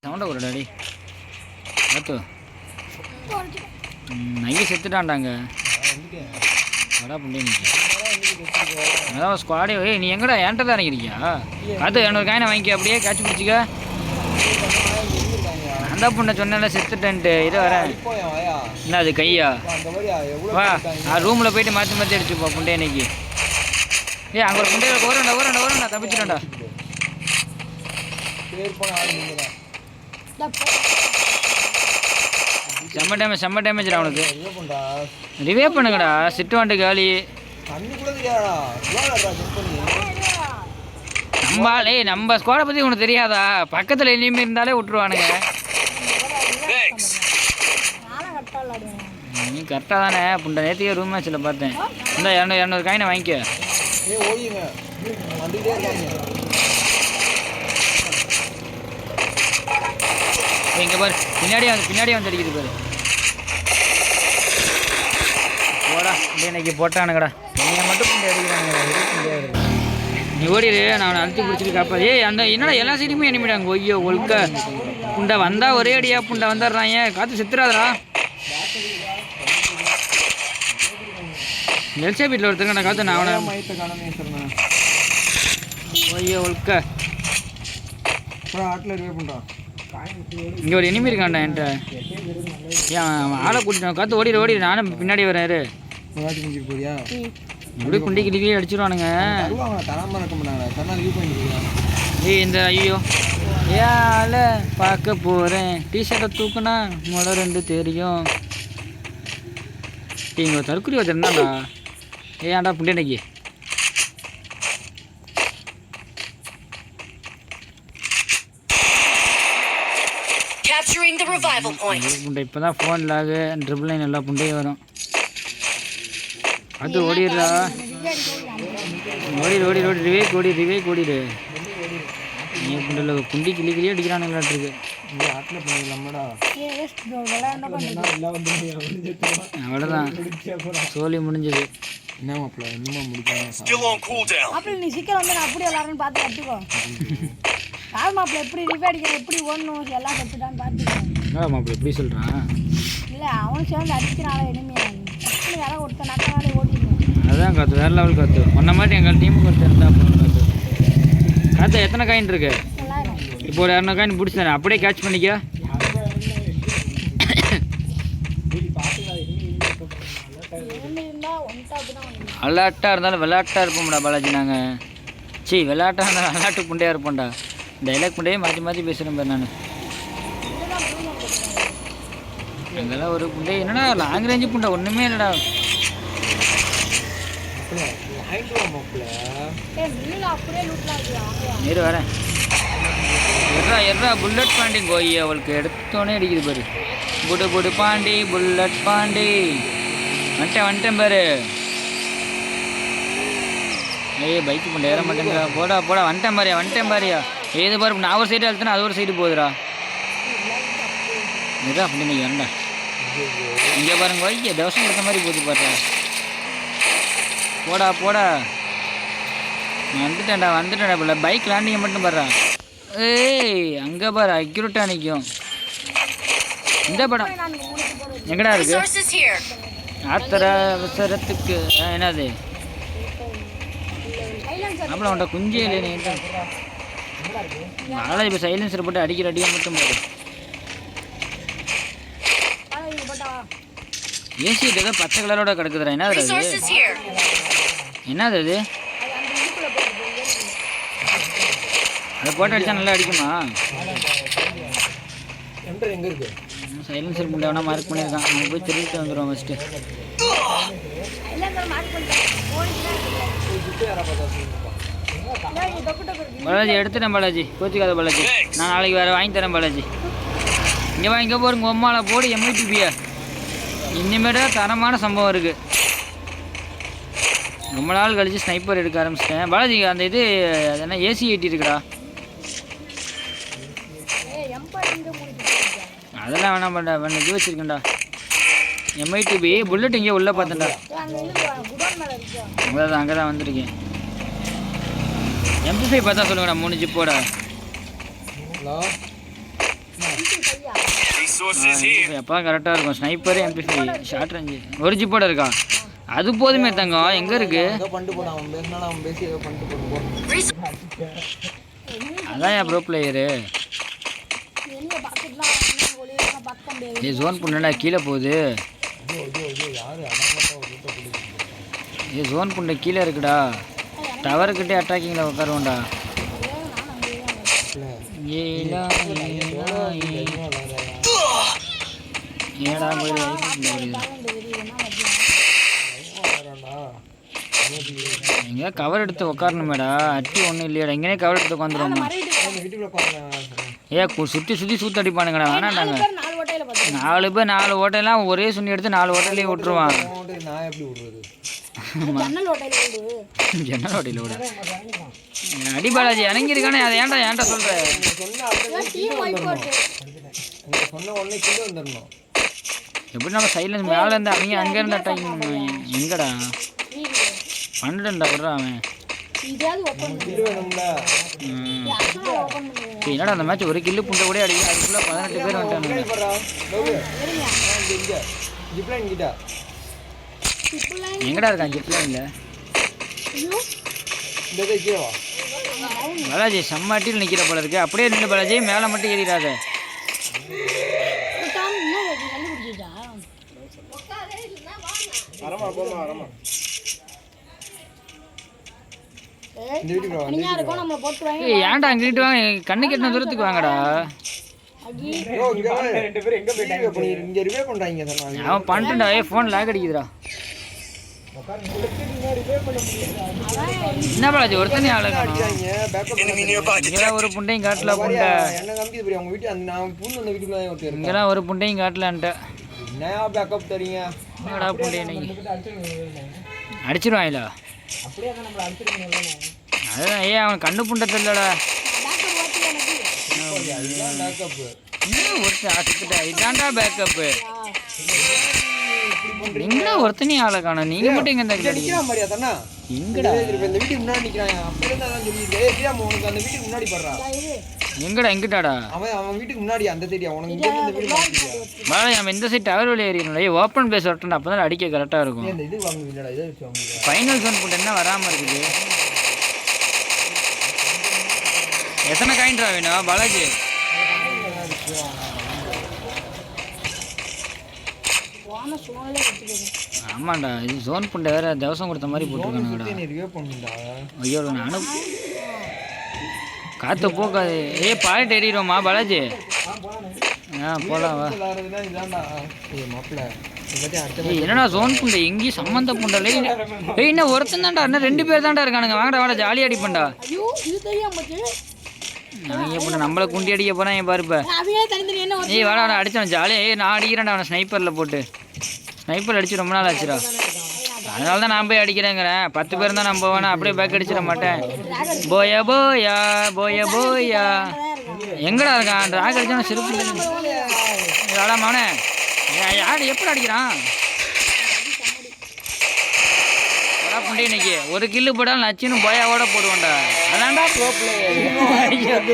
சவுண்டை ஒரு டாடி பார்த்து நைட்டு செத்துட்டான்டாங்க வடா புண்டே நீ அதான் ஸ்குவாடே நீ எங்கடா என்கிட்ட தான் இறங்கிருக்கியா பார்த்து 200 காயினை வாங்கிக்க அப்படியே காய்ச்சி பிடிச்சிக்க அந்த புண்ணை சொன்னால செத்துட்டேன்ட்டு இதை வரேன் என்ன அது கையா வா ரூமில் போயிட்டு மாற்றி மாற்றி அடிச்சுப்பா புண்டே இன்னைக்கு அங்கே ஒரு புண்டையில் ஓரண்டா தப்பிச்சிட்டேன்டா செம்ம டேமேஜ்டா அவனுக்கு ரிவே பண்ணுங்கடா சிட்டுவாண்டு காலி நம்ம ஸ்குவாடை பற்றி உனக்கு தெரியாதா பக்கத்தில் எಲ್ಲಿயுமே இருந்தாலே விட்டுருவானுங்க நீ கரெக்டாக தானே புண்டை நேற்றுக்கே ரூம் மேட்ச்சில் பார்த்தேன் இந்த 200 காயினை வாங்கிக்க இங்கே பாரு பின்னாடியே வந்து அடிக்குது பாரு போடா இன்னைக்கு போட்டானுங்கடா நீங்கள் மட்டும் புண்டை அடிக்கிறானுங்கடா நீ ஓடிடு நான் அழுத்தி பிடிச்சிட்டு காப்பா அந்த என்னடா எல்லா சைடுமே எனிமிடாங்க ஒய்யோ ஒழுக்க புண்டை வந்தால் ஒரே அடியாக புண்டை வந்துடுறாங்க காற்று செத்துறாதரா நெல்சா வீட்டில் ஒருத்தங்க காற்று நான் அவனை ஒய்யோ ஒழுக்க ஆட்டில் ரிவே பண்ணுறான் இங்கே ஒரு எனிமி இருக்கான்டா என்கிட்ட ஆளை கூட்டிட்டு காற்று ஓடிடு நானும் பின்னாடி வரேன் போறியா எப்படி குண்டி கிளிக்கிலே அடிச்சிருவானுங்க இந்த ஐயோ ஏல பார்க்க போகிறேன் டிஷர்ட்டை தூக்குனா முளை 2 தெரியும் இங்கே தற்கொலை வச்சுருந்தாண்டா ஏன்டா புண்டியன்னைக்கு புண்டை இப்போ தான் ஃபோன் லாகு ட்ரிபிள் லைன் எல்லா புண்டையும் வரும் அது ஓடிடுறா ஓடி ரிவே ஓடிடு நீ புண்டையில் குண்டி கிளிக்கிலேயே அடிக்கிறானுங்களாட்டிருக்கு அவ்வளோதான் சோலி முடிஞ்சது என்ன மாப்பிள்ள இன்னுமா முடிக்கணும் நீ சீக்கிரம் வந்து அப்படியே எல்லாரும் பார்த்து கற்றுக்கோ யார் மாப்பிள்ள எப்படி ரிவே அடிக்க எப்படி ஓடணும் எல்லாம் கற்றுட்டான்னு பார்த்துக்கோ என்ன மாப்பிள்ள எப்படி சொல்கிறான் இல்லை அவனும் சேர்ந்து அடிக்கிறான் இனிமையாக யாராவது ஒருத்தர் நட்டாலே ஓடிடுவோம் அதான் காத்து வேறு லெவல் காத்து ஒன்றை மாதிரி எங்கள் டீமுக்கு ஒருத்தர் இருந்தால் போகணும் காத்து எத்தனை காயின் இருக்கு இப்போ ஒரு 200 காயின் பிடிச்சி அப்படியே கேட்ச் பண்ணிக்க அலாட்டாக இருந்தாலும் விளையாட்டாக இருப்போம்டா பாலாஜி நாங்கள் விளையாட்டாக இருந்தாலும் விளையாட்டு புண்டையாக இருப்போம்டா டைலாக் புண்டையே மாற்றி பேசுகிறேன் பாரு நான் அங்கெல்லாம் ஒரு புண்டை என்னடா லாங் ரேஞ்சு புண்டை ஒன்றுமே இல்லைடா நீர் வரேன் எட்ரா புல்லட் பாண்டி கோயி அவளுக்கு எடுத்தோன்னே அடிக்குது பாரு புடு பாண்டி புல்லட் பாண்டி வந்துட்டேன் பாரு பைக்கு பண்ண ஏற மாட்டேங்கிறா போடா வந்துட்டேன் பாரியா ஏது பாரு நான் ஒரு சைடு அழுத்தினா அது ஒரு சைடு போகுதுடா இதுதான் அப்படி நீங்கள் வேண்டா இங்கே பாருங்க வைக்க தவசம் எடுத்த மாதிரி போகுது பாட்டா போடா வந்துட்டேன்டா போல பைக் லேண்டிங்கை மட்டும் பாடுறா அங்கே பாரு அக்யூரேட்டாக நிற்கும் இந்த படம் எங்கடா இருக்கு ஆத்தர அவசரத்துக்கு என்னது அப்புறம் அவன்கிட்ட குஞ்சே இல்லை நாளை இப்போ சைலன்சர் போட்டு அடிக்கிற அடியை மட்டும் பாரு ஏசி ஏதோ பச்சை கலரோட கிடக்குதுடா என்னது அது அதை போட்டு அடித்தா நல்லா அடிக்குமா எங்கே இருக்கு சைலன்சர் முன்னே வேணா மார்க் பண்ணியிருக்கான் அவங்க போய் திருவிட்டு வந்துடுவோம் ஃபஸ்ட்டு பாலாஜி எடுத்துட்டேன் பாலாஜி கோச்சிக்காத பாலாஜி நான் நாளைக்கு வேறு வாங்கி தரேன் பாலாஜி இங்கே போருங்க உம்மாவில் போடு எம்ஐடிபியா இனிமேட தரமான சம்பவம் இருக்குது ரொம்ப நாள் கழிச்சு ஸ்னைப்பர் எடுக்க ஆரம்பிச்சிட்டேன் பாலாஜி அந்த இது அது என்ன ஏசி 80 இருக்குடா அதெல்லாம் வேணாம் பண்ண இது வச்சுருக்கேன்டா எம்ஐடிபி புல்லட் இங்கே உள்ளே பார்த்தேன்டா அங்கே தான் வந்திருக்கேன் MP5 பார்த்தா சொல்லுங்கடா 3 ஜிப்போட. எப்போ கரெக்டாக இருக்கும் ஸ்னைப்பரு MP5 ஷார்ட் ரேஞ்சு ஒரு ஜிப்போட இருக்கா அது போதுமே தங்கம் எங்கே இருக்கு ஏதோ பண்ணிட்டு போடான் அவன் பேசினாலும் அவன் பேசி ஏதோ பண்ணிட்டு போட்டு அதான் என் ப்ரோ பிளேயரு வெளியே பாக்கெட்லாம் ஒளியெல்லாம் பார்க்க முடியாது. ஏ ஜோன் புண்ணா கீழே போகுது யாரு அனாமட்டா ஒரு வீட்டை பிடிக்கும் ஏ ஜோன் புண்ணை கீழே இருக்குடா டவருக்கிட்டே அட்டாக்கிங்கில் உட்காருவோண்டா ஏடா எங்கேயா கவர் எடுத்து உட்காரணுமேடா அட்டி ஒன்றும் இல்லையாடா எங்கேயே கவர் எடுத்து உட்காந்துருவோம் ஏ சுற்றி சுற்றி சூத்தடிப்பானுங்கடா வேணாண்டாங்க 4 ஓட்டையில பார்த்து 4 பேர் 4 ஓட்டையெல்லாம் ஒரே சுண்ணி எடுத்து 4 ஓட்டையிலேயே விட்டுருவான் நான் எப்படி விடுறது ஜன்னல் ஓட்டையில விடு. ஜன்னல் ஓட்டையில் விட அடி பாலாஜி இறங்கியிருக்கானே அதை ஏன்டா சொல்கிற சொன்ன அடுத்த டீம் வைப் போட்டு நீங்க சொன்ன உடனே கீழே வந்துடணும் எப்படி நம்ம சைலன்ஸ் மேலே இருந்து அவங்க அங்கேருந்து அட்டாக்கிங் எங்கடா பண்ணிட்டா விட்றான் அவன் இதாவது ஓபன் கில்லு வேணும்ல பண்ணு. ஓபன் பண்ணு. இப்போ என்னடா அந்த மேட்ச் ஒரு கில்லு புண்டை கூட அடிக்கும் அதுக்குள்ளே 18 பேர் வந்துட்டாங்க போடுறா லவ் இங்க ஜிப்லைன் கிட்ட இப்பலாம் எங்கடா இருக்கான் ஜிப்லாம் இல்லை ஐயோ இந்த கீழே வா பாலாஜி செம்மாட்டியில் நிற்கிற போல இருக்கு அப்படியே நின்று பாலாஜி மேலே மட்டும் ஏறிடாத தான் என்ன வெடி கண்டுபிடிச்சிட்டா. வரமா போமா வரமா ஏய் இந்த வீட்டுக்கு வா தனியா இருக்கோம் நம்மள போட்டுருவாங்க. ஏய் ஏன்டா அங்கிட்டு வாங்க கண்ணு கெட்டின தூரத்துக்கு வாங்கடா அடி ப்ரோ இங்க வா ரெண்டு பேரும் எங்க போயிட்டாங்க இங்க ரிவே பண்றாங்க சொன்னாங்க அவன் பண்ணிட்டுடா ஃபோன் லாக் அடிக்குதுடா என்ன பாலாஜி ஒருத்தனே ஆளு காணோம் பேக்கப் இங்கெல்லாம் ஒரு புண்டையும் காட்டல புண்டை என்ன நம்பி போய் அவங்க வீட்டு அந்த நான் பூந்து அந்த வீட்டுக்குள்ள தான் ஒருத்தர் இருக்கேன் இங்கெல்லாம் ஒரு புண்டையும் காட்டலான்ட்ட என்ன பேக்கப் தரீங்க என்னடா புண்டையை நீங்க அடிச்சிருவாங்களா அதுதான் ஏன் அவன் கண்ணு புண்டை தெரியலடா டாக்டர் ஓட்டி எனக்கு அதுதான் பேக்கப் ஒருத்தன் ஆசிக்கிட்ட இதான்டா பேக்கப்பு எங்கடா ஒருத்தனையும் ஆளை காணோம் நீங்க மட்டும் எங்க இருந்தா நிக்கிறான் மாதிரியா தானே எங்கடா இந்த வீட்டுக்கு முன்னாடி நிக்கிறான் அப்படியே தான் சொல்லியிருக்கேன் ஏய் பிரியா உனக்கு அந்த வீட்டுக்கு முன்னாடி படுறா இது எங்கடா எங்கிட்டாடா அவன் வீட்டுக்கு முன்னாடி அந்த தேடியா உனக்கு இங்க இருந்து இந்த வீடு மாத்திட்டியா பாலாஜி நம்ம இந்த சைட் டவர் வழி ஏறிடணும் ஏய் ஓப்பன் பிளேஸ் வரட்டும் அப்போ தான் அடிக்க கரெக்டாக இருக்கும் இந்த இது வாங்க இல்லடா இதை வச்சு வாங்க ஃபைனல் ஜோன் புண்டை என்ன வராமல் இருக்குது எத்தனை காயின்ட்ரா வேணும் பாலாஜி போன சோனலே வச்சுக்கோங்க. ஆமாண்டா இது ஜோன் புண்டை வேற தவசம் கொடுத்த மாதிரி போட்டுருக்கானுங்கடா நீ ரிவே பண்ணுடா ஐயோ நானும் காற்று போக்காது ஏய் பாயிண்ட் ஏறிடுவோமா பாலாஜி போலாம் வா விளையாடுறதுனா இதான்டா ஏய் மாப்ள இல்லாட்டி அடுத்த ஏய் என்னடா ஜோன் புண்டை எங்கேயும் சம்மந்த புண்டலே ஏய் இன்னும் ஒருத்தன் தான்டா இன்னும் 2 பேர் தான்டா இருக்கானுங்க வாங்கடா வாடா ஜாலியாக அடிப்பண்டா ஐயோ இது தெரியாம போச்சு. நான் எப்படி நம்மளை குண்டி அடிக்க போனா என் பாருப்ப அவையே தனித்தனி என்ன ஒரு ஏய் வாடா அவனை அடிச்சான் ஜாலியாக ஏய் நான் அடிக்கிறேன்டா அவனை ஸ்னைப்பரில் போட்டு ஸ்னைப்பர் அடிச்சு ரொம்ப நாள் ஆச்சுடா அதனால தான் நான் போய் அடிக்கிறேங்கிறேன் 10 பேர் தான் நான் போவேனா அப்படியே பேக் அடிச்சிட மாட்டேன் போயா போயா போயா போயா எங்கடா இருக்கான் ட்ராக் அடிச்சா சிறப்பு வாடா மவனே யார் எப்படி அடிக்கிறான் வரா புண்டி இன்னைக்கு ஒரு கில்லு போட்டாலும் நச்சுன்னு போயாவோட போடுவான்டா அதான்டா ப்ரோ பிளேயர்